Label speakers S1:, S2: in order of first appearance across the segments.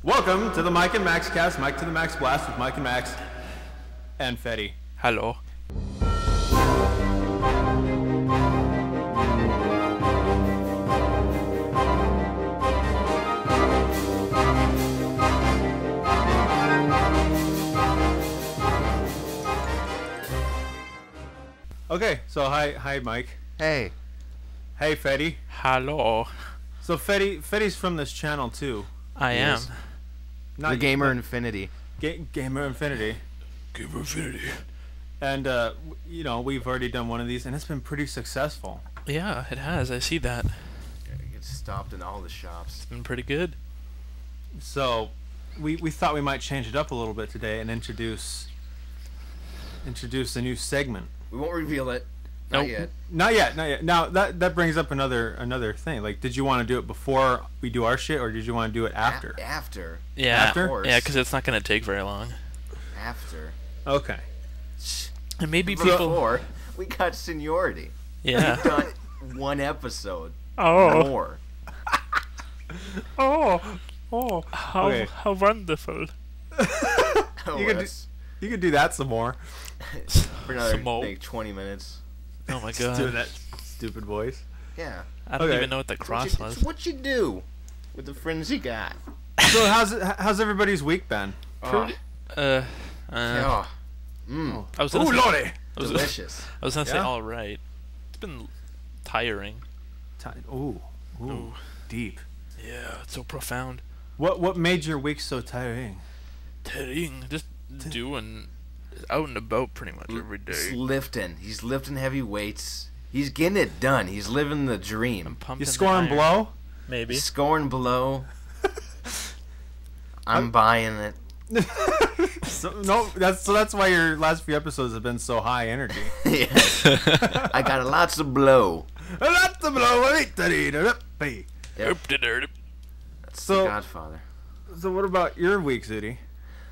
S1: Welcome to the Mike and Maxcast, Mike to the MaxBlast with Mike and Max and Fetty.
S2: Hello.
S1: Okay, so hi Mike.
S3: Hey.
S1: Hey Fetty.
S2: Hello.
S1: So Fetty's from this channel too.
S2: I am.
S1: Not
S3: TheGamerInfinity.
S1: TheGamerInfinity.
S2: TheGamerInfinity.
S1: And you know, we've already done one of these and it's been pretty successful.
S2: Yeah, it has. I see that.
S3: It gets stopped in all the shops.
S2: It's been pretty good.
S1: So we thought we might change it up a little bit today and introduce a new segment.
S3: We won't reveal it. Not yet.
S1: Not yet. Now that brings up another thing. Like, did you want to do it before we do our shit, or did you want to do it after?
S3: After.
S2: Yeah.
S1: After?
S2: Yeah, because it's not going to take very long.
S3: After.
S1: Okay.
S2: And maybe people...
S3: Before, we got seniority.
S2: Yeah.
S3: We've done one episode.
S2: Oh.
S3: More.
S2: Oh, how
S1: Okay.
S2: how wonderful.
S1: You could do that some more.
S3: For another
S2: Smo.
S3: like 20 minutes.
S2: Oh my
S1: Doing
S2: god.
S1: that stupid voice.
S3: Yeah.
S2: I don't
S1: Okay.
S2: even know what the cross was.
S3: It's what you do with the friends you got.
S1: So how's everybody's week been?
S3: Oh,
S2: Oh.
S3: mm.
S2: I was gonna say,
S1: lordy!
S3: Delicious.
S2: I was gonna say
S1: Yeah?
S2: all right. It's been tiring.
S1: Ooh,
S2: Ooh.
S1: deep.
S2: Yeah, it's so profound.
S1: What made your week so tiring?
S2: Tiring. Just doing out and about pretty much every
S3: He's
S2: day.
S3: lifting. He's lifting heavy weights. He's getting it done. He's living the
S2: I'm
S3: dream.
S2: pumping
S1: You
S2: the
S1: scoring
S2: iron.
S1: blow?
S2: Maybe.
S3: Scoring below. I'm buying it.
S1: That's why your last few episodes have been so high energy.
S3: Yes. I got lots of blow.
S1: Lots of blow.
S3: Yep. That's
S1: So-
S3: the Godfather.
S1: So what about your week, Zooty?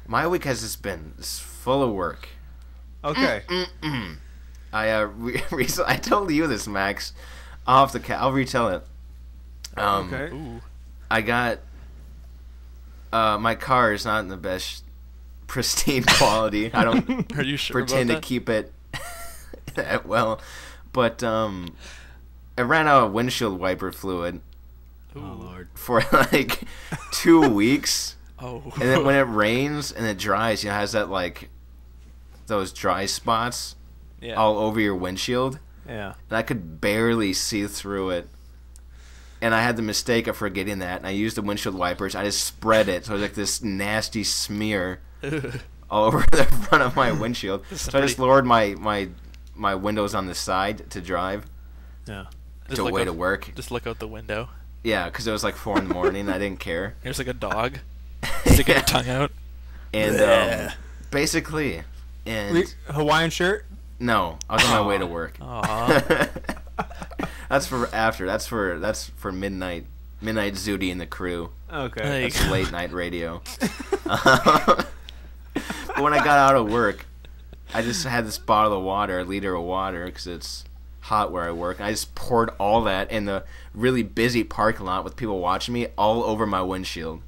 S3: My week has just been full of work.
S1: Okay.
S3: Recently, I told you this, Max. I'll retell it.
S1: Okay.
S2: Ooh.
S3: I got my car is not in the best pristine quality. I don't
S2: Are you sure
S3: pretend
S2: about
S3: to keep it that well, but I ran out of windshield wiper fluid
S2: that? Ooh.
S1: Oh Lord.
S3: for like 2 weeks.
S2: Oh.
S3: And then when it rains and it dries, you know, it has that like those dry spots
S2: yeah.
S3: all over your windshield,
S1: Yeah.
S3: and I could barely see through it. And I had the mistake of forgetting that, and I used the windshield wipers. I just spread it, so it was like this nasty smear all over the front of my windshield. So I just lowered my windows on the side to drive
S1: Yeah.
S2: Just
S3: to
S2: look
S3: way
S2: out-
S3: to work.
S2: Just look out the window.
S3: Yeah, because it was like 4 in the morning. I didn't care.
S2: There's like a dog sticking your tongue out.
S3: And basically, and
S1: Hawaiian shirt?
S3: no, I was on my way to work.
S2: Aw.
S3: That's for after. That's for midnight. Midnight Zooty and the crew.
S1: Okay.
S2: Hey.
S3: That's late night radio. But when I got out of work, I just had this bottle of water, a liter of water, because it's hot where I work. And I just poured all that in the really busy parking lot with people watching me all over my windshield.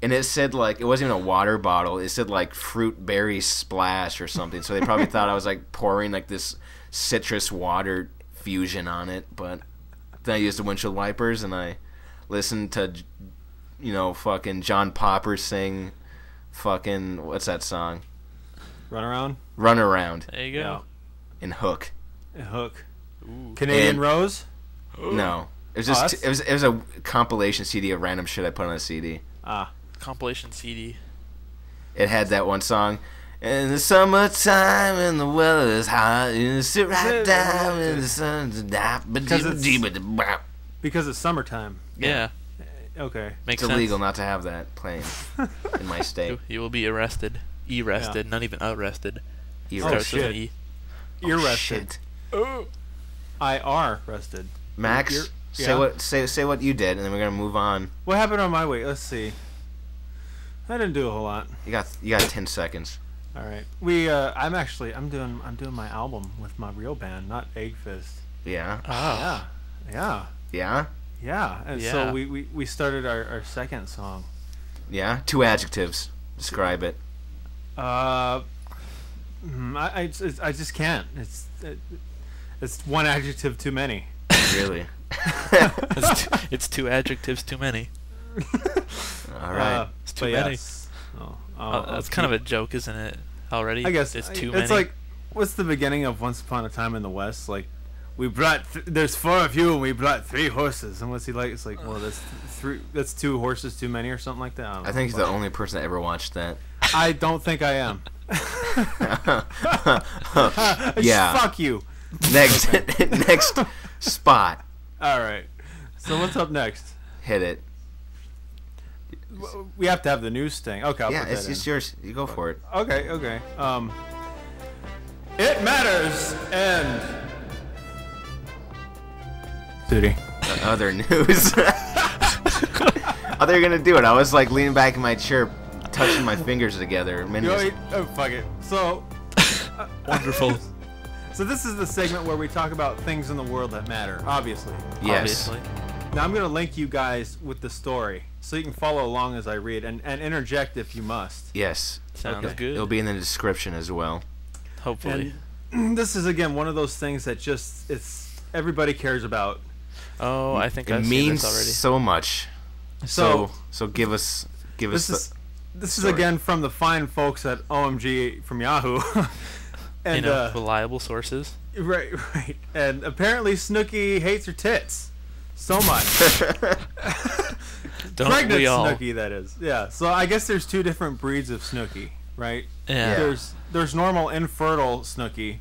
S3: And it said, like, it wasn't even a water bottle. It said, like, fruit berry splash or something. So they probably thought I was, like, pouring, like, this citrus water fusion on it. But then I used the windshield wipers and I listened to, you know, fucking John Popper sing fucking, what's that song?
S1: Run around?
S3: Run Around
S2: There you go.
S3: and Hook.
S1: A hook.
S2: Ooh.
S1: Canadian
S3: And-
S1: Rose?
S3: No. It was
S1: Oh,
S3: just,
S1: that's-
S3: it was a compilation CD of random shit I put on a CD.
S1: Ah.
S2: Compilation CD.
S3: It had that one song. In the summertime and the weather is hot, you sit right down in the sun's
S1: Because it's summertime.
S2: Yeah.
S1: Okay.
S2: Makes
S3: It's
S2: sense.
S3: illegal not to have that playing in my state.
S2: You will be arrested. Arrested, not even arrested.
S3: You
S1: Oh,
S2: Starts with
S1: shit.
S2: an E.
S1: You're
S3: Oh,
S1: rested.
S3: shit.
S2: Oh.
S1: I are rested.
S3: Max,
S1: You're-
S3: say what you did, and then we're gonna move on.
S1: What happened on my week? Let's see. I didn't do a whole lot.
S3: You got 10 seconds.
S1: All right. I'm doing my album with my real band, not Egg Fist.
S3: Yeah.
S2: Ah.
S1: Yeah.
S3: Yeah.
S1: Yeah. And
S2: Yeah.
S1: so we started our second song.
S3: Yeah? 2 adjectives. Describe it.
S1: I just can't. It's 1 adjective too many.
S3: Really?
S2: It's 2 adjectives too many.
S3: All right.
S2: It's too many.
S1: Yes.
S2: That's kind of a joke, isn't it? Already?
S1: I guess
S2: it's too many.
S1: It's like, what's the beginning of Once Upon a Time in the West? Like, we brought there's 4 of you and we brought 3 horses. And what's he like? It's like, well, that's 2 horses too many or something like that.
S3: I think he's the only person that ever watched that.
S1: I don't think I am.
S3: Yeah.
S1: Fuck you.
S3: Next spot.
S1: All right. So what's up next?
S3: Hit it.
S1: We have to have the news sting. Okay, I'll
S3: Yeah,
S1: put that
S3: it's
S1: in.
S3: just yours. You go for it.
S1: Okay. It matters and Duty.
S3: Other news. I thought you were gonna do it. I was like leaning back in my chair, touching my fingers together.
S1: Fuck it. So
S2: Wonderful.
S1: So this is the segment where we talk about things in the world that matter, obviously.
S3: Yes.
S2: Obviously.
S1: Now I'm going to link you guys with the story so you can follow along as I read and interject if you must.
S3: Yes.
S2: Sounds
S1: Okay.
S2: good.
S3: It'll be in the description as well.
S2: Hopefully.
S1: And this is again one of those things that everybody cares about.
S2: Oh, I think I've
S3: It
S2: seen
S3: means
S2: this already.
S3: so much. So give us
S1: This is
S3: story.
S1: again from the fine folks at OMG from Yahoo. And
S2: reliable sources.
S1: right. And apparently Snooki hates her tits so much.
S2: Don't
S1: Pregnant
S2: we all?
S1: Snooki, that is. Yeah. So I guess there's 2 different breeds of Snooki, right?
S2: Yeah.
S1: There's normal infertile Snooki,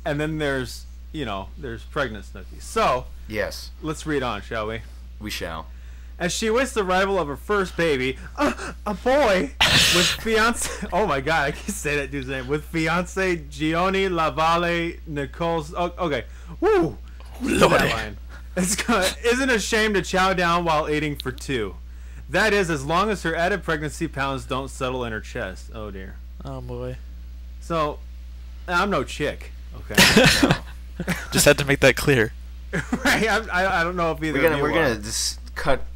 S1: and then there's pregnant Snooki. So
S3: Yes,
S1: let's read on, shall we?
S3: we shall.
S1: As she awaits the arrival of her first baby, a boy, with fiance. Oh my God, I can't say that dude's name. With fiance Gioni Lavalle Nicole's. Oh, okay. Woo. That line. Isn't ashamed to chow down while eating for 2. That is, as long as her added pregnancy pounds don't settle in her chest. Oh dear.
S2: Oh boy.
S1: So, I'm no chick. Okay.
S2: Just had to make that clear.
S1: Right. I don't know if either.
S3: We're gonna just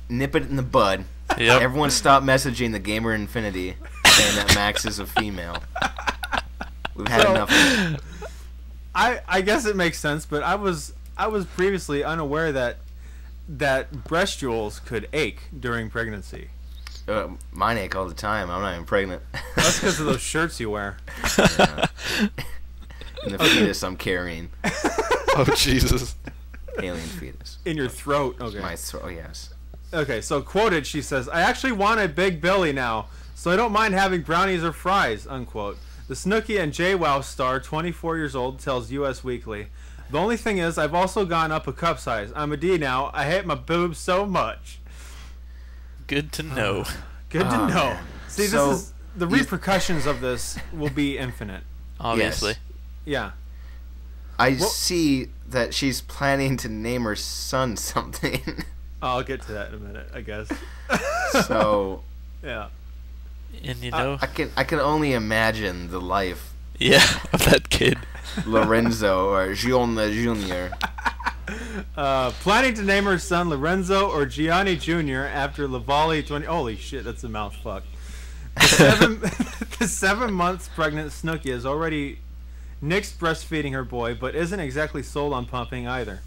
S3: nip it in the bud.
S2: Yep.
S3: Everyone stop messaging TheGamerInfinity saying that Max is a female. We've had enough of it.
S1: I guess it makes sense, but I was previously unaware that breast jewels could ache during pregnancy.
S3: Mine ache all the time. I'm not even pregnant.
S1: That's because of those shirts you wear.
S3: Yeah. And the fetus I'm carrying.
S2: Oh Jesus.
S3: Alien fetus.
S1: In your throat. Okay.
S3: My throat. Oh, yes.
S1: Okay, so quoted, she says, "I actually want a big belly now, so I don't mind having brownies or fries," unquote. The Snooki and JWoww star, 24 years old, tells US Weekly, "The only thing is, I've also gone up a cup size. I'm a D now. I hate my boobs so much."
S2: Good to know.
S1: Good to know.
S3: Man.
S1: See,
S3: So,
S1: this is the repercussions of this will be infinite.
S2: Obviously.
S1: Yeah.
S3: I see that she's planning to name her son something.
S1: I'll get to that in a minute, I guess.
S3: So
S1: Yeah.
S2: And you know,
S3: I can only imagine the life
S2: yeah, of that kid.
S3: Lorenzo or Giona Jr.
S1: Planning to name her son Lorenzo or Gianni Jr. after Lavalle 20. Holy shit, that's a mouth fuck. The 7 months pregnant Snooki has already nixed breastfeeding her boy, but isn't exactly sold on pumping either.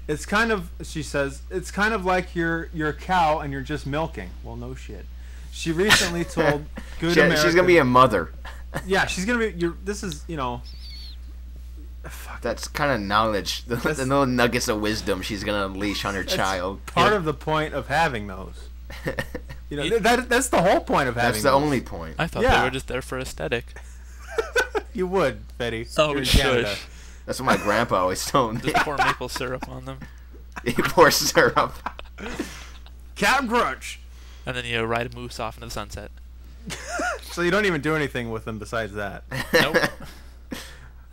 S1: It's kind of, she says, it's kind of like you're a cow and you're just milking. Well, no shit. She recently told Good American.
S3: She's gonna be a mother.
S1: Yeah, she's gonna be. This is, fuck.
S3: That's kind of knowledge. The little nuggets of wisdom she's gonna unleash on her child.
S1: Part of the point of having those. That's the whole point of having.
S3: That's the
S1: those.
S3: only point.
S2: I thought
S1: Yeah.
S2: they were just there for aesthetic.
S1: You would, Fetty.
S2: Oh,
S1: You're in Canada.
S2: shush.
S3: That's what my grandpa always told me.
S2: Just pour maple syrup on them.
S3: He pours syrup.
S1: Captain Crunch.
S2: And then you ride a moose off into the sunset.
S1: So you don't even do anything with them besides that.
S2: Nope.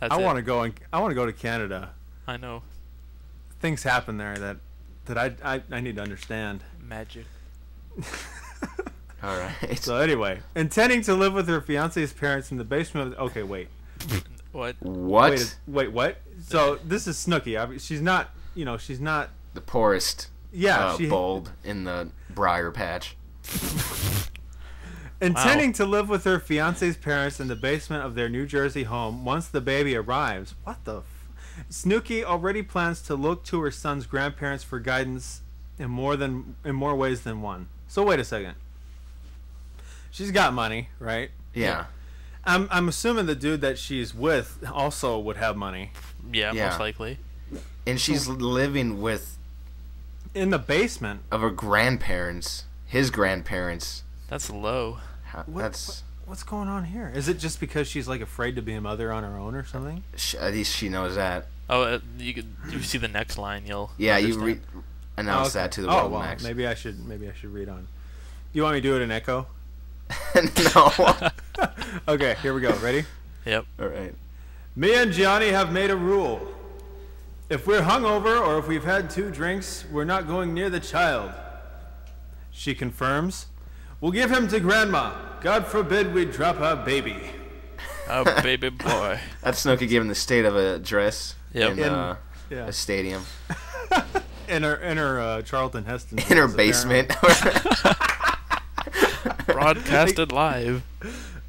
S2: That's
S1: I
S2: it.
S1: want to go. I want to go to Canada.
S2: I know.
S1: Things happen there that I need to understand.
S2: Magic.
S3: All right.
S1: So anyway, intending to live with her fiance's parents in the basement of. Okay, wait.
S2: What?
S3: What?
S1: Wait, what? So this is Snooki. She's not. She's not.
S3: The poorest
S1: Yeah.
S3: bulb in the briar patch.
S1: Intending to live with her fiance's parents in the basement of their New Jersey home once the baby arrives. What the Snooki already plans to look to her son's grandparents for guidance in more ways than one. So wait a second. She's got money, right?
S3: Yeah.
S1: I'm assuming the dude that she's with also would have money.
S2: Yeah, most likely.
S3: And she's living with
S1: in the basement
S3: of her grandparents, his grandparents.
S2: That's low.
S1: What's going on here? Is it just because she's like afraid to be a mother on her own or something?
S3: At least she knows that.
S2: Oh, you see the next line, you'll
S3: you announce that to the world, Max.
S1: Maybe I should read on. You want me to do it in echo?
S3: No.
S1: Okay, here we go. Ready?
S2: Yep.
S3: All right.
S1: Me and Gianni have made a rule. If we're hungover or if we've had 2 drinks, we're not going near the child. She confirms. We'll give him to Grandma. God forbid we drop our baby.
S2: Oh, baby boy.
S3: That's Snooki giving the state of address in a stadium.
S1: in her Charlton Heston.
S3: In her basement.
S2: Broadcasted live.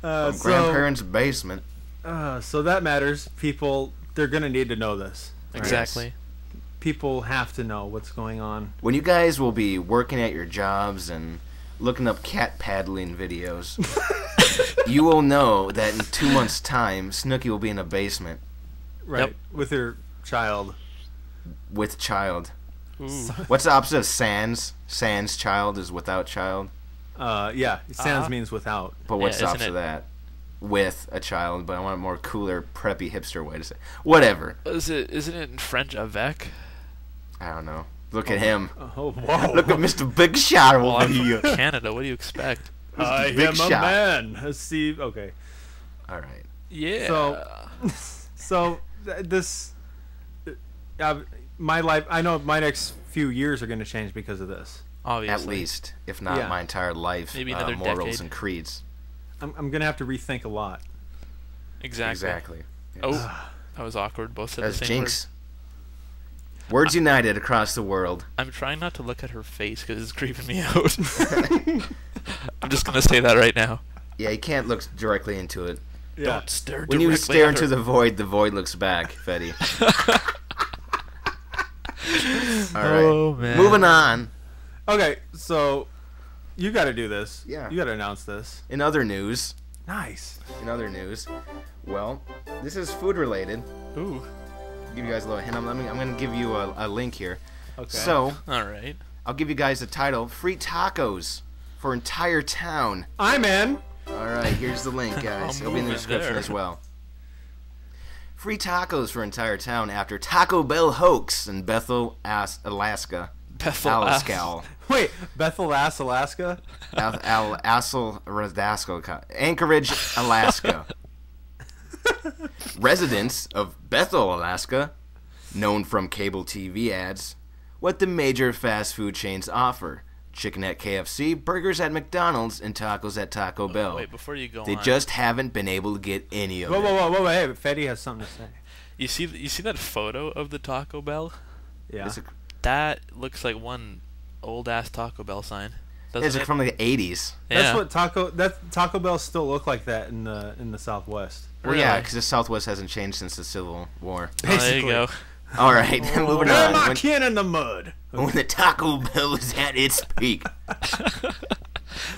S3: From grandparents' basement.
S1: So that matters. People, they're going to need to know this.
S2: Right? Exactly.
S1: People have to know what's going on.
S3: When you guys will be working at your jobs and looking up cat paddling videos, you will know that in 2 months' time, Snooki will be in a basement.
S1: Right.
S2: Yep.
S1: With her child.
S3: With child.
S2: Ooh.
S3: What's the opposite of sans? Sans child is without child.
S1: Yeah. Sans means without.
S3: But what's the opposite of that? With a child, but I want a more cooler, preppy, hipster way to say. Whatever.
S2: Isn't it in French avec?
S3: I don't know. Look at him.
S1: Oh, whoa.
S3: Look at Mr. Big Shot over
S2: I'm
S3: here.
S2: from Canada. What do you expect?
S1: I am a man. See, okay.
S3: All right.
S2: Yeah.
S1: My life. I know my next few years are going to change because of this.
S2: Obviously.
S3: At least, if not my entire life.
S2: Maybe another
S3: morals
S2: decade.
S3: and creeds.
S1: I'm going to have to rethink a lot.
S2: Exactly.
S3: Yes.
S2: Oh, that was awkward. Both said the same
S3: Jinx. Words united across the world.
S2: I'm trying not to look at her face because it's creeping me out. I'm just gonna say that right now.
S3: Yeah, you can't look directly into it.
S1: Yeah.
S2: Don't stare
S3: When
S2: directly
S3: you stare
S2: at
S3: into
S2: her.
S3: the void looks back, Fetty. All right.
S2: Oh, man.
S3: Moving on.
S1: Okay, so you got to do this.
S3: Yeah.
S1: You got to announce this.
S3: In other news.
S1: Nice.
S3: Well, this is food related.
S2: Ooh.
S3: Give you guys a little hint. I'm going to give you a link here.
S1: Okay.
S3: So,
S2: All right.
S3: I'll give you guys the title: Free Tacos for Entire Town.
S1: I'm in.
S3: All right, here's the link, guys. It'll be in the description as well. Free tacos for entire town after Taco Bell hoax in Bethel, Alaska.
S2: Bethel.
S1: Wait, Bethel, Alaska?
S3: Anchorage, Alaska. Residents of Bethel, Alaska, known from cable TV ads, what the major fast food chains offer: chicken at KFC, burgers at McDonald's, and tacos at Taco Bell.
S2: Wait, before you go
S3: They
S2: on.
S3: just haven't been able to get any of it.
S1: Whoa, hey, Fetty has something to say.
S2: You see that photo of the Taco Bell?
S1: Yeah.
S2: That looks like one old ass Taco Bell sign.
S3: It's
S2: Doesn't it?
S3: from the 80s.
S1: That's what Taco Bell still look like that in the Southwest.
S3: Well, yeah,
S2: Really?
S3: because the Southwest hasn't changed since the Civil War.
S2: Oh, there you go.
S3: All right, moving
S1: Where
S3: on.
S1: my kin in the mud?
S3: When the Taco Bell is at its peak,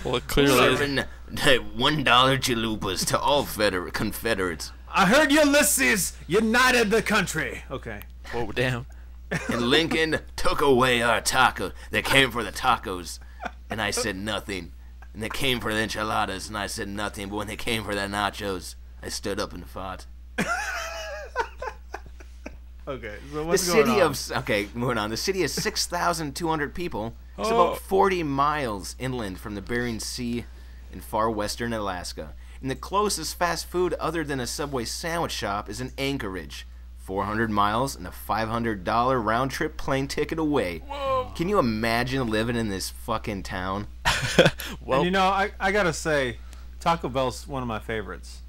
S2: Well, it clearly is.
S3: serving the $1 chalupas to all Confederates.
S1: I heard Ulysses united the country. Okay.
S2: Whoa, damn.
S3: And Lincoln took away our taco. They came for the tacos, and I said nothing. And they came for the enchiladas, and I said nothing. But when they came for the nachos, I stood up and fought.
S1: Okay. So what's
S3: The
S1: going
S3: city
S1: on?
S3: okay, moving on. The city is 6,200 people. It's about 40 miles inland from the Bering Sea in far western Alaska. And the closest fast food other than a Subway sandwich shop is in Anchorage, 400 miles and a $500 round trip plane ticket away.
S2: Whoa.
S3: Can you imagine living in this fucking town?
S2: Well,
S1: And I gotta say, Taco Bell's one of my favorites.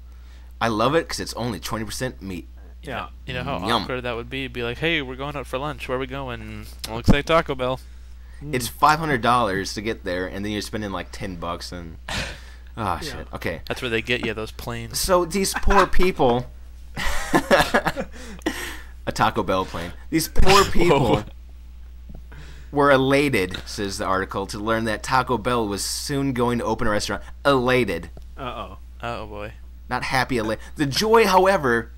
S3: I love it because it's only 20% meat.
S1: Yeah.
S2: you know how
S3: Yum.
S2: awkward that would be? Be like, hey, we're going out for lunch. Where are we going? Looks like Taco Bell.
S3: It's $500 to get there, and then you're spending like $10 and Oh, shit. Okay.
S2: That's where they get you, those planes.
S3: So these poor people... A Taco Bell plane. These poor people...
S2: Whoa.
S3: were elated, says the article, to learn that Taco Bell was soon going to open a restaurant. Elated.
S1: Uh-oh.
S2: Oh, boy.
S3: Not happy, elated. The joy, however,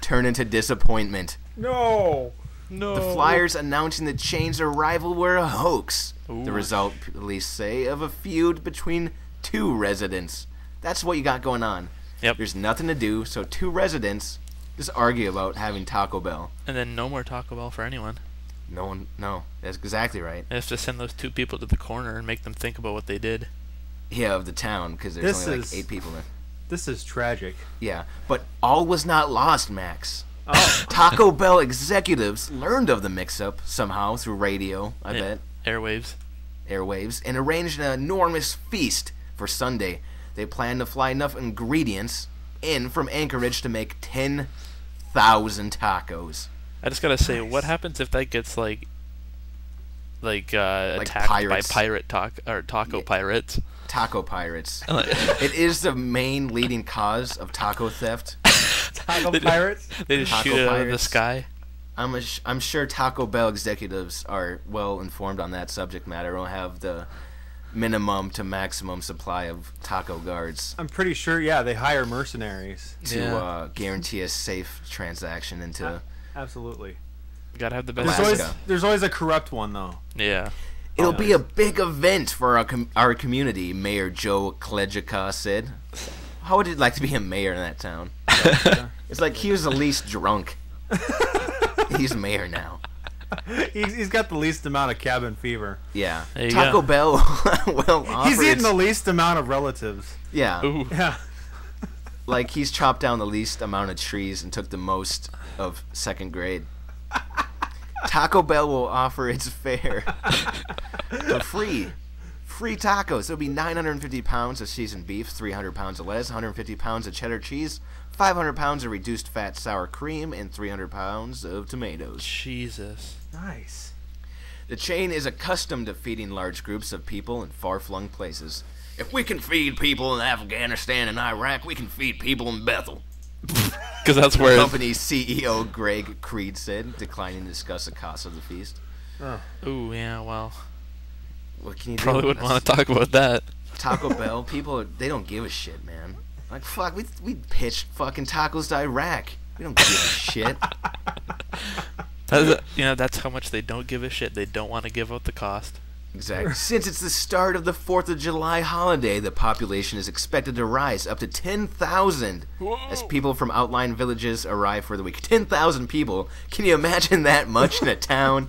S3: turned into disappointment.
S1: No.
S2: No.
S3: The flyers announcing the chain's arrival were a hoax.
S2: Ooh.
S3: The result, police say, of a feud between two residents. That's what you got going on.
S2: Yep.
S3: There's nothing to do, so two residents just argue about having Taco Bell.
S2: And then no more Taco Bell for anyone.
S3: No, that's exactly right.
S2: They have to send those two people to the corner and make them think about what they did.
S3: Yeah, of the town, because there's only like 8 people there.
S1: This is tragic.
S3: Yeah, but all was not lost, Max.
S1: Oh.
S3: Taco Bell executives learned of the mix-up somehow through radio, I bet,
S2: Airwaves.
S3: airwaves, and arranged an enormous feast for Sunday. They planned to fly enough ingredients in from Anchorage to make 10,000 tacos.
S2: I just gotta say,
S1: Nice.
S2: what happens if that gets like attacked
S3: pirates.
S2: by taco pirates?
S3: Taco pirates. It is the main leading cause of taco theft.
S1: Taco
S2: They-
S1: pirates?
S2: They just
S3: Taco
S2: shoot it out of the
S3: pirates.
S2: sky.
S3: I'm sure Taco Bell executives are well informed on that subject matter. Don't have the minimum to maximum supply of taco guards
S1: I'm pretty sure, yeah, they hire mercenaries.
S3: to
S2: Yeah.
S3: guarantee a safe transaction into.
S1: Absolutely.
S2: You gotta have the best.
S3: Alaska.
S1: There's always a corrupt one, though.
S2: Yeah.
S3: It'll be a big event for our community, Mayor Joe Klejika said. How would it like to be a mayor in that town? It's like he was the least drunk. He's mayor now.
S1: He's got the least amount of cabin fever.
S3: Yeah.
S2: There you
S3: Taco
S2: go.
S3: Bell will offer
S1: He's eating
S3: its-
S1: the least amount of relatives.
S3: Yeah.
S2: Ooh.
S1: Yeah.
S3: Like he's chopped down the least amount of trees and took the most of second grade. Taco Bell will offer its fare for free. Free tacos. It'll be 950 pounds of seasoned beef, 300 pounds of lettuce, 150 pounds of cheddar cheese, 500 pounds of reduced fat sour cream, and 300 pounds of tomatoes.
S2: Jesus.
S1: Nice.
S3: The chain is accustomed to feeding large groups of people in far-flung places. If we can feed people in Afghanistan and Iraq, we can feed people in Bethel.
S2: Because that's where.
S3: Company's CEO Greg Creed said, declining to discuss the cost of the feast.
S1: Oh.
S2: Ooh, yeah. Well,
S3: What can you do?
S2: probably wouldn't want to talk about that.
S3: Taco Bell, they don't give a shit, man. Like, fuck, we pitched fucking tacos to Iraq. We don't give a shit.
S2: That's how much they don't give a shit. They don't want to give out the cost.
S3: Exactly. Since it's the start of the 4th of July holiday, the population is expected to rise up to 10,000 as people from outlying villages arrive for the week. 10,000 people. Can you imagine that much in a town?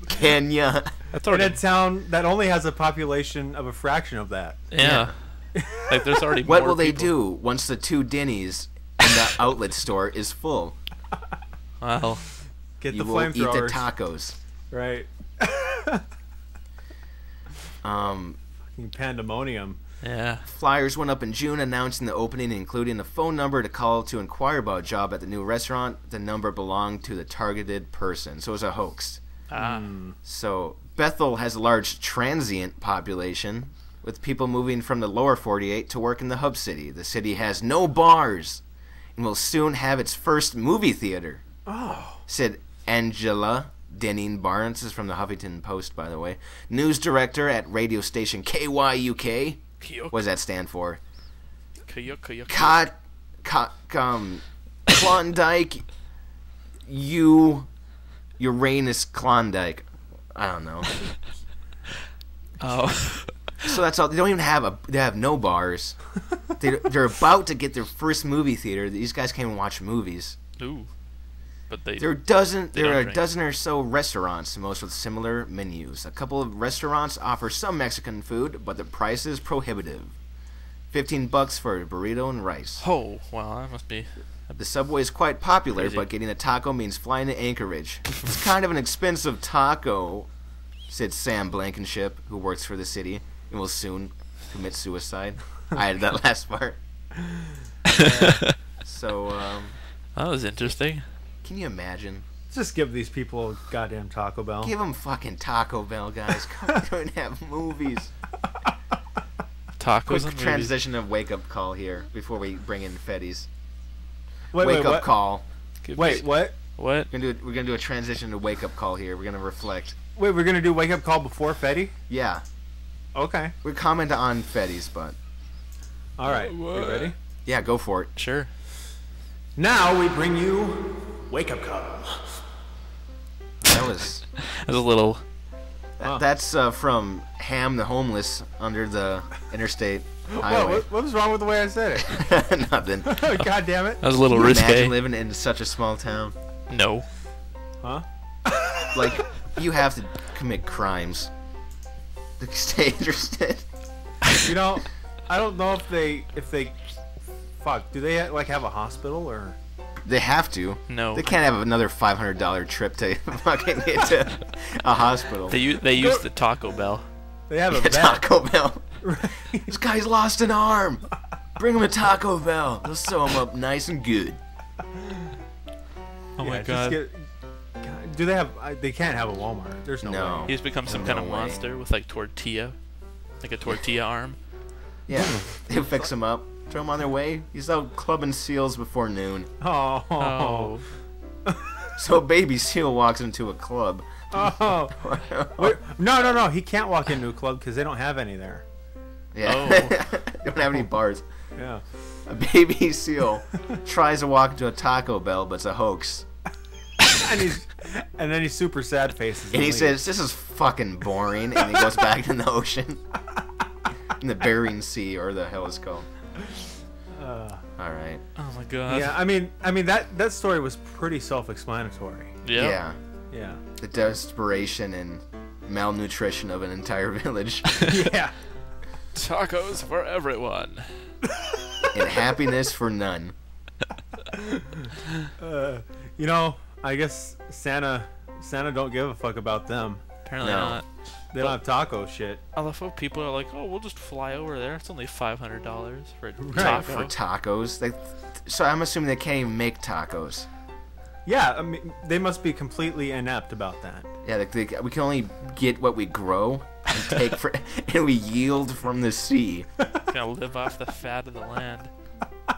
S3: Kenya.
S2: That's
S1: In
S2: already.
S1: a town that only has a population of a fraction of that.
S2: Yeah. Like there's already.
S3: What
S2: more
S3: will they
S2: people.
S3: do once the 2 Denny's in the outlet store is full?
S2: Well,
S1: Get
S3: You
S1: the
S3: will eat the
S1: flamethrowers.
S3: tacos.
S1: Right. Pandemonium.
S2: yeah.
S3: Flyers went up in June announcing the opening, including a phone number to call to inquire about a job at the new restaurant. The number belonged to the targeted person, so it was a hoax. So Bethel has a large transient population, with people moving from the lower 48 to work in the hub city. The city has no bars and will soon have its first movie theater, said Angela Denning Barnes. This is from the Huffington Post, by the way. News director at radio station KYUK. What does that stand for? Klondike Uranus Klondike. I don't know.
S2: Oh.
S3: So that's all. They don't even they have no bars. They're about to get their first movie theater. These guys can't even watch movies.
S2: Ooh. But they.
S3: There are
S2: don't
S3: a
S2: drink.
S3: dozen or so restaurants, most with similar menus. A couple of restaurants offer some Mexican food, but the price is prohibitive. $15 for a burrito and rice.
S2: Oh, well, that must be.
S3: The Subway is quite popular,
S2: Crazy.
S3: but getting a taco means flying to Anchorage. It's kind of an expensive taco, said Sam Blankenship, who works for the city and will soon commit suicide. I added that last part. So,
S2: That was interesting.
S3: can you imagine?
S1: Just give these people a goddamn Taco Bell.
S3: Give them fucking Taco Bell, guys. Come and have movies.
S2: Tacos
S3: Quick
S2: and movies.
S3: transition of wake up call here before we bring in Feddy's.
S1: Wait,
S3: Wake up
S1: what?
S3: call.
S1: Wait, what?
S2: What?
S3: We're gonna do a transition to wake up call here. We're gonna reflect.
S1: Wait, we're gonna do wake up call before Fetty?
S3: Yeah,
S1: Okay.
S3: we comment on Feddy's, but
S1: All right. You ready?
S3: yeah, go for it.
S2: Sure.
S1: Now we bring you wake up call.
S3: That was
S2: There's a little.
S3: that's from Ham the homeless under the interstate
S1: What,
S3: highway.
S1: what was wrong with the way I said it?
S3: Nothing.
S1: God damn it.
S2: That was a little
S3: Can you
S2: risque.
S3: imagine living in such a small town?
S2: No.
S1: Huh?
S3: Like, you have to commit crimes to stay interested.
S1: You know, I don't know if they fuck, do they like have a hospital or
S3: They have to.
S2: No.
S3: They can't have another $500 trip to fucking get to a hospital.
S2: They use the Taco Bell.
S1: they have a vet?
S3: Taco Bell. This guy's lost an arm. Bring him to Taco Bell. They'll sew him up nice and good.
S2: Oh my
S1: just
S2: god.
S1: do they have they can't have a Walmart. There's no,
S3: No.
S1: way.
S2: He's become some
S3: No
S2: kind of
S3: way.
S2: monster with like tortilla. Like a tortilla arm.
S3: Yeah, they fix him up. Throw him on their way. He's out clubbing seals before noon.
S1: Oh.
S2: Oh.
S3: So baby seal walks into a club.
S1: Oh. Wait, no. He can't walk into a club because they don't have any there.
S3: Yeah.
S2: Oh.
S3: They don't have any bars.
S1: Yeah.
S3: A baby seal tries to walk into a Taco Bell, but it's a hoax.
S1: And then he's super sad faces.
S3: And he
S1: leaves.
S3: says, "This is fucking boring," and he goes back in the ocean, in the Bering Sea, or the hell it's called. All right.
S2: Oh my god.
S1: Yeah, I mean that story was pretty self-explanatory.
S2: Yeah.
S1: Yeah.
S3: The desperation and malnutrition of an entire village,
S1: Yeah.
S2: Tacos for everyone.
S3: and happiness for none.
S1: You know, I guess Santa don't give a fuck about them.
S2: Apparently
S3: No.
S2: not.
S1: They don't have taco shit.
S2: I love how people are like, oh, we'll just fly over there. It's only $500 for a
S1: Right.
S2: taco.
S3: For tacos, so I'm assuming they can't even make tacos.
S1: Yeah, I mean they must be completely inept about that.
S3: Yeah, we can only get what we grow and take and we yield from the sea.
S2: Gonna live off the fat of the land.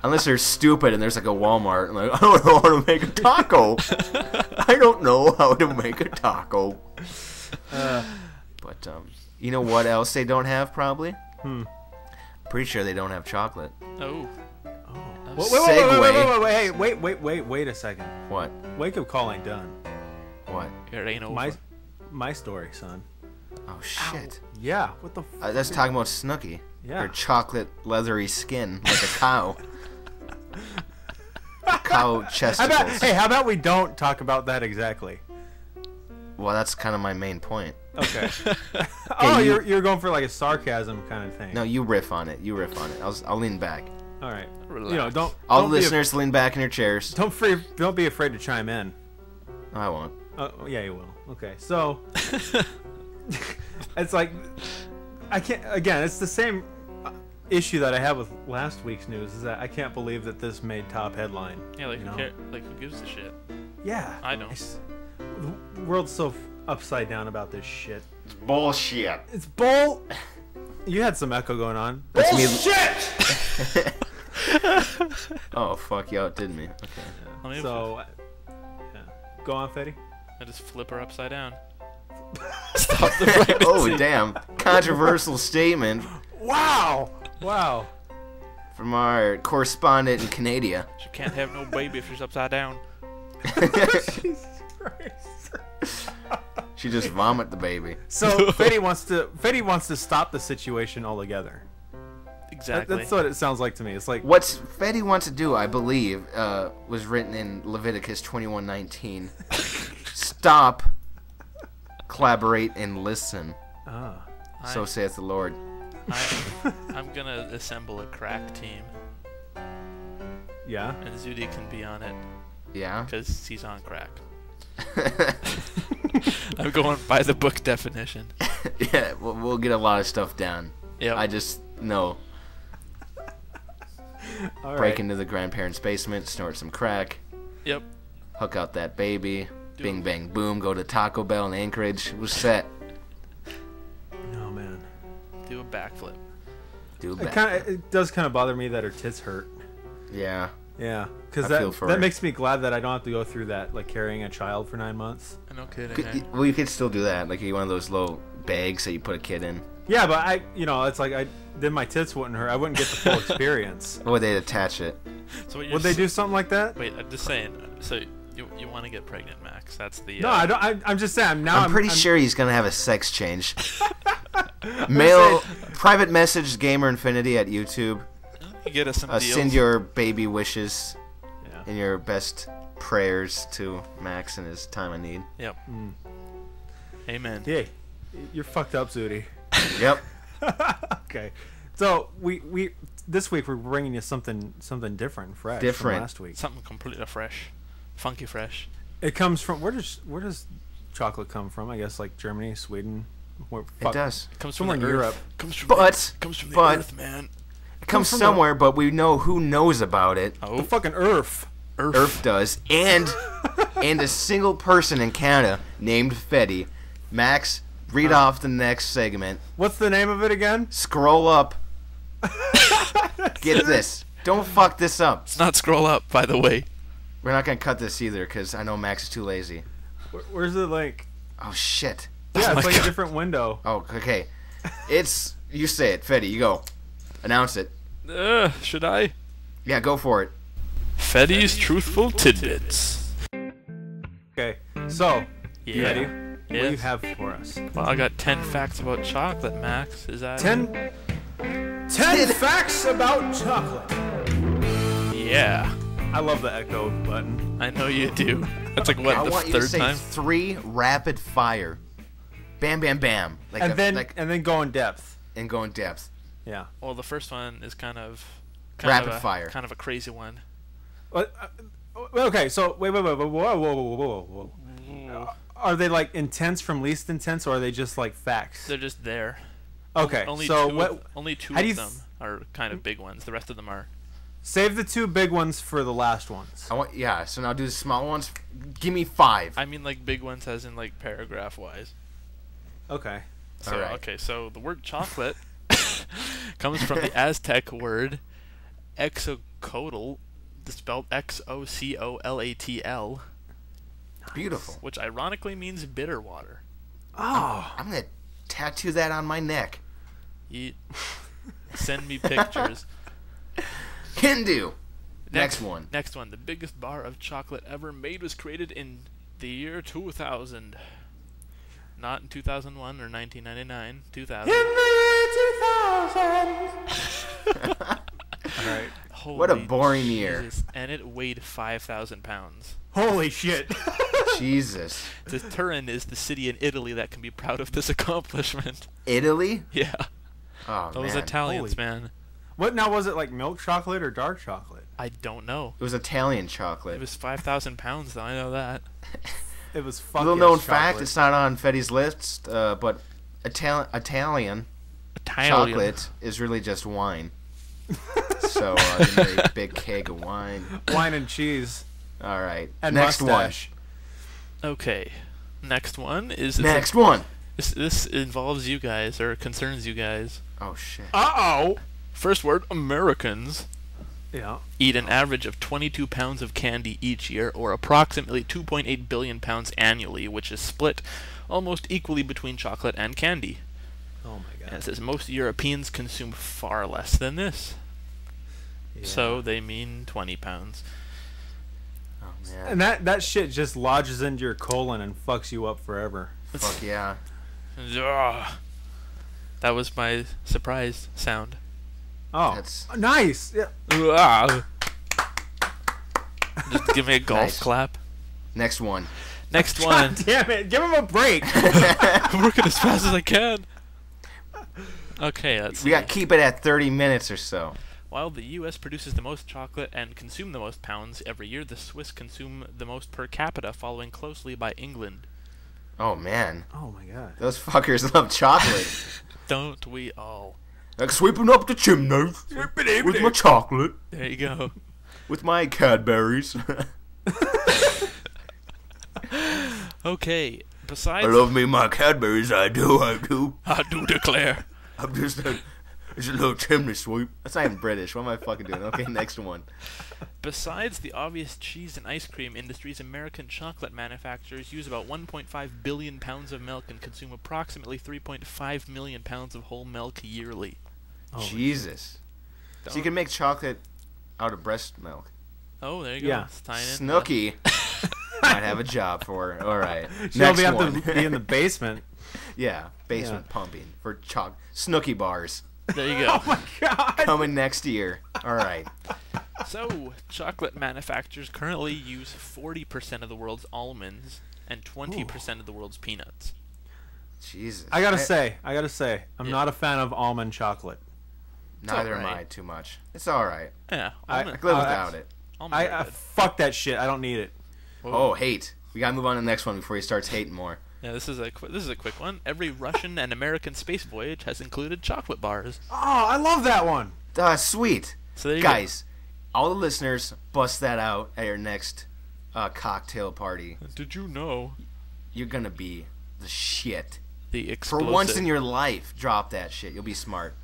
S3: Unless they're stupid and there's like a Walmart and like, I don't know how to make a taco. I don't know how to make a taco. But you know what else they don't have probably? Pretty sure they don't have chocolate.
S2: Oh.
S1: Wait a second.
S3: What?
S1: Wake up call ain't done.
S3: What?
S2: It ain't over.
S1: My story, son.
S3: Oh shit.
S1: Yeah, what the
S3: That's talking about Snooki.
S1: Yeah.
S3: Her chocolate leathery skin like a cow. Cow chesticles.
S1: how about we don't talk about that exactly?
S3: Well, that's kind of my main point.
S1: Okay.
S3: you-
S1: you're going for like a sarcasm kind of thing.
S3: No, you riff on it. I'll lean back.
S1: All right.
S2: Relax.
S1: You know, don't
S3: All
S1: don't
S3: the
S1: be
S3: listeners lean back in your chairs.
S1: don't be afraid to chime in.
S3: No, I won't.
S1: Oh yeah, you will. Okay, so it's like I can't. Again, it's the same issue that I had with last week's news. Is that I can't believe that this made top headline.
S2: Yeah, like,
S1: you
S2: who
S1: know?
S2: cares? Like, who gives a shit?
S1: Yeah.
S2: I know.
S1: The world's so upside down about this shit.
S3: It's bullshit.
S1: It's bull. You had some echo going on.
S3: That's me.
S1: Bullshit.
S3: Oh, fuck you out, didn't me? Okay.
S2: Let me
S1: So, yeah. Go on, Fetty.
S2: I just flip her upside down.
S3: Oh, damn. Controversial statement
S1: Wow. Wow.
S3: from our correspondent in Canada.
S2: She can't have no baby if she's upside down.
S1: Jesus Christ.
S3: She just vomit the baby.
S1: So Fetty wants to stop the situation altogether.
S2: Exactly.
S1: That's what it sounds like to me. It's like
S3: What's Fetty wants to do, I believe, was written in Leviticus 21:19. Stop, collaborate, and listen. So saith the Lord.
S2: I'm gonna assemble a crack team,
S1: yeah.
S2: and Zudi can be on it
S3: Yeah?
S2: because he's on crack. I'm going by the book definition.
S3: Yeah, we'll get a lot of stuff down.
S2: Yep.
S3: I just know.
S1: All
S3: Break
S1: right.
S3: into the grandparents' basement, snort some crack,
S2: Yep.
S3: hook out that baby, bing bang boom, go to Taco Bell in Anchorage, was set.
S1: Oh man.
S2: Do a backflip.
S3: Do better.
S1: It does kind of bother me that her tits hurt.
S3: Yeah.
S1: Yeah, because
S3: I feel for
S1: that
S3: her.
S1: makes me glad that I don't have to go through that, like carrying a child for 9 months.
S2: No kidding. Eh?
S3: Well, you could still do that. Like, you one of those little bags that you put a kid in.
S1: Yeah, but it's like then my tits wouldn't hurt. I wouldn't get the full experience.
S3: Or would they attach it?
S2: So what
S1: Would they do something like that?
S2: Wait, I'm just saying. So you want to get pregnant, Max? That's the.
S1: No, I don't. I'm just saying.
S3: I'm pretty sure he's gonna have a sex change. Mail private message TheGamerInfinity at YouTube.
S2: You get us some deals.
S3: Send your baby wishes
S1: Yeah.
S3: and your best prayers to Max in his time of need.
S2: Yep. Amen.
S1: Yeah, you're fucked up, Zooty.
S3: Yep.
S1: Okay, so we this week we're bringing you something different, fresh
S3: Different.
S1: from last week.
S2: Something completely fresh, funky fresh.
S1: It comes from where does chocolate come from? I guess like Germany, Sweden.
S3: It does.
S2: It comes
S1: Somewhere
S2: from
S1: in
S2: the
S1: Europe.
S2: Earth. Comes from
S3: But
S2: the earth, man.
S3: it comes
S1: from
S3: somewhere, but we know who knows about it.
S2: Oh,
S1: The fucking Earth.
S3: Earth does, and a single person in Canada named Feddy. Max, read off the next segment.
S1: What's the name of it again?
S3: Scroll up. Get this. Don't fuck this up.
S2: Let's not scroll up, by the way.
S3: We're not gonna cut this either, because I know Max is too lazy.
S1: Where's the link?
S3: Oh shit.
S1: Yeah,
S2: my
S1: it's like
S2: God.
S1: a different window.
S3: Oh, okay. It's you say it, Fetty. You go. Announce it.
S2: Should I?
S3: Yeah, go for it.
S2: Fetty's truthful tidbits.
S1: Okay, so you ready?
S2: Yeah.
S1: What do you
S2: Yes.
S1: have for us?
S2: Well, I got 10 facts about chocolate, Max. Is that
S1: 10 facts about chocolate.
S2: Yeah.
S1: I love the echo button.
S2: I know you do. That's like what,
S3: I
S2: the
S3: want you to
S2: third
S3: say
S2: time?
S3: 3 rapid fire. Bam, bam, bam. Like
S1: And then
S3: like,
S1: and then go in depth.
S3: and go in depth.
S1: Yeah.
S2: Well, the first one is kind of
S3: Rapid
S2: of a,
S3: fire.
S2: Kind of a crazy one.
S1: Okay, so wait, whoa. Are they like intense from least intense, or are they just like facts?
S2: They're just there.
S1: Okay,
S2: Only
S1: so
S2: two
S1: what?
S2: of, only two
S1: how do
S2: of
S1: you
S2: them are kind of big ones. The rest of them are.
S1: Save the 2 big ones for the last ones.
S3: So now do the small ones. Give me 5.
S2: I mean, like big ones, as in like paragraph wise.
S1: Okay.
S2: So
S3: Alright.
S2: okay, so the word chocolate comes from the Aztec word exocotl, spelled Xocolatl,
S3: Beautiful.
S2: which ironically means bitter water.
S1: Oh.
S3: I'm gonna tattoo that on my neck.
S2: Send me pictures.
S3: Can do. Next one.
S2: Next one. The biggest bar of chocolate ever made was created in the year 2000. Not in 2001 or 1999. 2000.
S1: In the year 2000. All right.
S3: What a
S2: Holy
S3: boring year.
S2: Jesus. And it weighed 5,000 pounds.
S1: Holy shit.
S3: Jesus.
S2: Turin is the city in Italy that can be proud of this accomplishment.
S3: Italy?
S2: Yeah.
S3: Oh,
S2: Those
S3: man.
S2: Italians,
S1: Holy-
S2: man.
S1: What now? Was it like milk chocolate or dark chocolate?
S2: I don't know.
S3: It was Italian
S2: It
S3: chocolate.
S2: was 5,000 pounds, though. I know that.
S1: It was fucking
S3: Little known fact, it's not on Fetty's list, but Italian chocolate is really just wine. So, you need a big keg of wine.
S1: wine and cheese
S3: All right.
S1: and
S3: Next
S1: mustache.
S2: Okay. Next one is...
S3: one. Next one.
S2: This involves you guys, or concerns you guys.
S3: Oh, shit.
S1: Uh-oh.
S2: First word, Americans
S1: Yeah.
S2: eat an average of 22 pounds of candy each year, or approximately 2.8 billion pounds annually, which is split almost equally between chocolate and candy.
S1: Oh my
S2: And
S1: god.
S2: it says most Europeans consume far less than this.
S1: Yeah.
S2: So they mean 20 pounds.
S3: Oh, man.
S1: And that shit just lodges into your colon and fucks you up forever.
S3: Fuck yeah.
S2: Ugh. That was my surprise sound.
S1: Oh,
S3: That's-
S1: nice. Yeah.
S2: Ugh. Just give me a golf
S3: Nice.
S2: clap.
S3: Next one.
S2: Next one.
S1: God damn it! Give him a break.
S2: I'm working as fast as I can. Okay, let's
S3: We
S2: see.
S3: got to keep it at 30 minutes or so.
S2: While the U.S. produces the most chocolate and consume the most pounds every year, the Swiss consume the most per capita, following closely by England.
S3: Oh, man.
S1: Oh my god.
S3: Those fuckers love chocolate.
S2: Don't we all?
S3: Like sweeping up the chimney with my chocolate,
S2: There you go.
S3: with my Cadbury's.
S2: Okay, besides...
S3: I love me my Cadbury's, I do.
S2: I do declare.
S3: I'm just a It's a little chimney sweep. That's not even British. What am I fucking doing? Okay, next one.
S2: Besides the obvious cheese and ice cream industries, American chocolate manufacturers use about 1.5 billion pounds of milk and consume approximately 3.5 million pounds of whole milk yearly.
S3: Oh, Jesus. So you can make chocolate out of breast milk.
S2: Oh, there you go.
S1: Yeah.
S2: It's tying in.
S3: Snooki might have a job for her. All right.
S1: She'll
S3: Next one.
S1: have to be in the basement.
S3: Yeah, basement pumping for Snooki bars.
S2: There you go.
S1: Oh my god!
S3: Coming next year. All right.
S2: So, chocolate manufacturers currently use 40% of the world's almonds and 20% of the world's peanuts.
S3: Jesus.
S1: I gotta say, I'm not a fan of almond chocolate.
S3: Neither am
S2: alright.
S3: I too much. It's all right.
S2: Yeah,
S3: I can live without it.
S2: almonds are
S1: I
S2: good.
S1: fuck that shit. I don't need it.
S3: Oh, hate. We gotta move on to the next one before he starts hating more.
S2: Yeah, this is a quick one. Every Russian and American space voyage has included chocolate bars.
S1: Oh, I love that one.
S3: Sweet.
S2: So there you
S3: Guys, all the listeners, bust that out at your next cocktail party.
S2: go. Did you know
S3: You're gonna be the shit.
S2: the
S3: For
S2: explosive?
S3: once in your life, drop that shit. You'll be smart.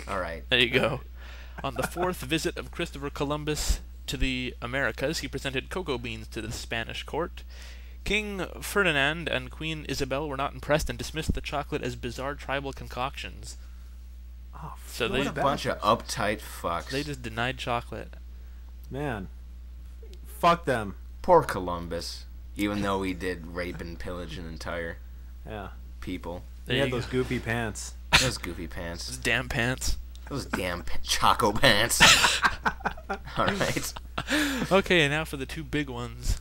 S3: All right.
S2: There you go. On the fourth visit of Christopher Columbus to the Americas, he presented cocoa beans to the Spanish court. King Ferdinand and Queen Isabel were not impressed and dismissed the chocolate as bizarre tribal concoctions.
S1: Oh,
S2: So
S3: What
S2: they
S3: a bunch of uptight fucks.
S2: they just denied chocolate.
S1: man. Fuck them.
S3: Poor Columbus. Even though he did rape and pillage an entire
S1: Yeah.
S3: people.
S2: There
S1: He had
S2: you
S1: those goofy pants.
S3: Those goofy pants.
S2: Those damn pants.
S3: Those damn choco pants. All right.
S2: Okay, and now for the two big ones.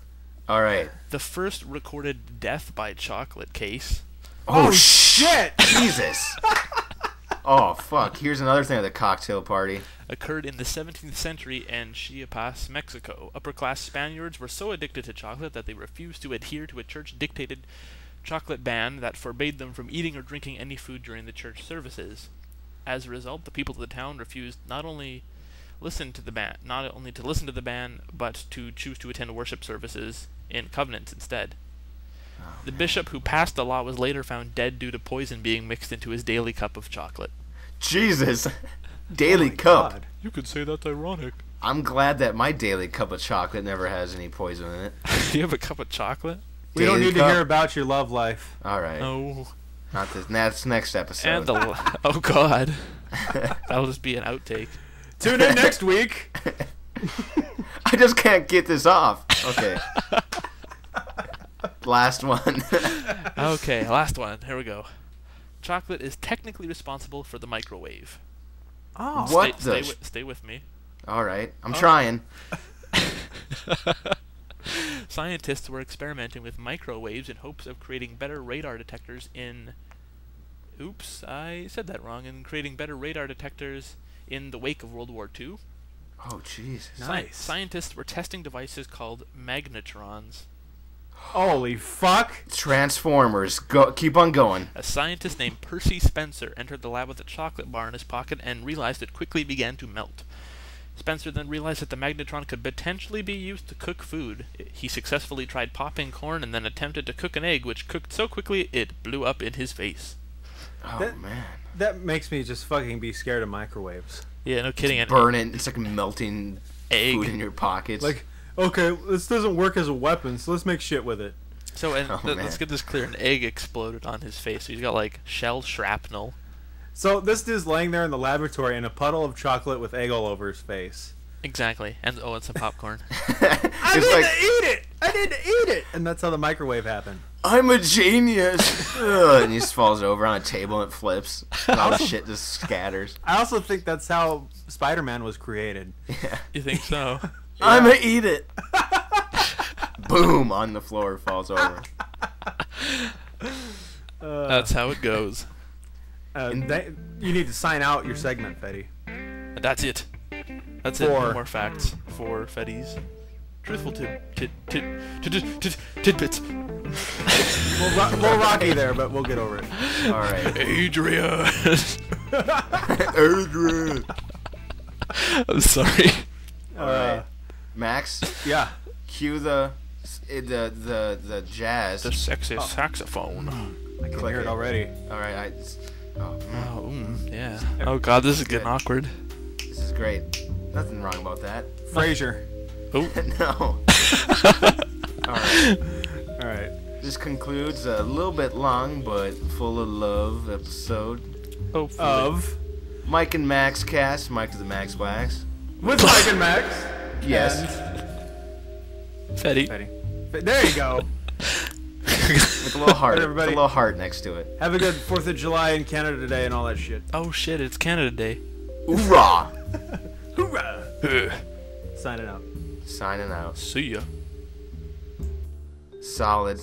S3: All right.
S2: The first recorded death by chocolate case
S3: Oh,
S1: shit!
S3: Jesus. Oh, fuck. Here's another thing at the cocktail party.
S2: occurred in the 17th century in Chiapas, Mexico. Upper-class Spaniards were so addicted to chocolate that they refused to adhere to a church-dictated chocolate ban that forbade them from eating or drinking any food during the church services. As a result, the people of the town refused not only to listen to the ban, but to choose to attend worship services in covenants instead. The bishop who passed the law was later found dead due to poison being mixed into his daily cup of chocolate.
S3: Jesus. Daily cup.
S1: God.
S2: You could say that's ironic.
S3: I'm glad that my daily cup of chocolate never has any poison in it.
S2: Do you have a cup of chocolate?
S1: We don't
S3: Daily
S1: need to
S3: cup.
S1: hear about your love life.
S3: All right.
S2: No.
S3: Not this. That's next episode.
S2: And oh god, that'll just be an outtake.
S1: Tune in next week.
S3: I just can't get this off. Okay. Last one.
S2: Okay, last one. Here we go. Chocolate is technically responsible for the microwave.
S1: Oh.
S3: What
S2: Stay with me.
S3: All right. I'm trying.
S2: Scientists were experimenting with microwaves in hopes of creating better radar detectors in... Oops, I said that wrong. In creating better radar detectors in the wake of World War II.
S3: Oh, Jesus.
S1: Nice.
S2: Scientists were testing devices called magnetrons.
S1: Holy fuck.
S3: Transformers. Go. Keep on going.
S2: A scientist named Percy Spencer entered the lab with a chocolate bar in his pocket and realized it quickly began to melt. Spencer then realized that the magnetron could potentially be used to cook food. He successfully tried popping corn and then attempted to cook an egg, which cooked so quickly it blew up in his face.
S3: Oh,
S1: That-
S3: man.
S1: That makes me just fucking be scared of microwaves.
S2: Yeah, no kidding. And
S3: Burn it. It's like melting
S2: egg.
S3: food in your pockets.
S1: Like, okay, this doesn't work as a weapon, so let's make shit with it.
S2: So, and
S3: Oh,
S2: let's
S3: man.
S2: get this clear. An egg exploded on his face. So he's got, like, shell shrapnel.
S1: So this dude's laying there in the laboratory in a puddle of chocolate with egg all over his face.
S2: Exactly. And, oh, and some popcorn.
S1: I
S3: It's
S1: didn't
S3: like,
S1: eat it! I didn't eat it! And that's how the microwave happened.
S3: I'm a genius. Ugh, and he just falls over on a table and it flips. And all the shit just scatters.
S1: I also think that's how Spider-Man was created.
S3: Yeah.
S2: You think so?
S3: I'm gonna eat it. Boom, on the floor, falls over.
S2: That's how it goes.
S1: You need to sign out your segment, Fetty.
S2: And that's it. That's it. No more facts for Feddy's truthful tidbits.
S1: Little rocky there, but we'll get over it.
S3: All right.
S2: Adrian.
S3: Adrian.
S2: I'm sorry.
S3: All right. Max,
S1: Yeah.
S3: cue the jazz.
S2: The sexy saxophone.
S1: I can
S3: Click
S1: hear it
S3: it.
S1: already.
S3: All right.
S2: Oh, yeah. Oh god, this is getting awkward.
S3: This is great. Nothing wrong about that.
S1: Frasier.
S2: Oh.
S3: No. Alright.
S1: Alright.
S3: This concludes a little bit long but full of love episode
S1: Of
S3: Mike and Maxcast. Mike is the MaxBlast.
S1: with Mike and Max.
S3: Yes.
S2: Fetty.
S1: Fetty. There you go.
S3: With a little heart. With a
S1: Everybody.
S3: little heart next to it.
S1: Have a good 4th of July in Canada today and all that shit.
S2: Oh shit, it's Canada Day.
S3: Hoorah!
S1: Hoorah! Signing out.
S3: Signing out.
S2: See ya.
S3: Solid.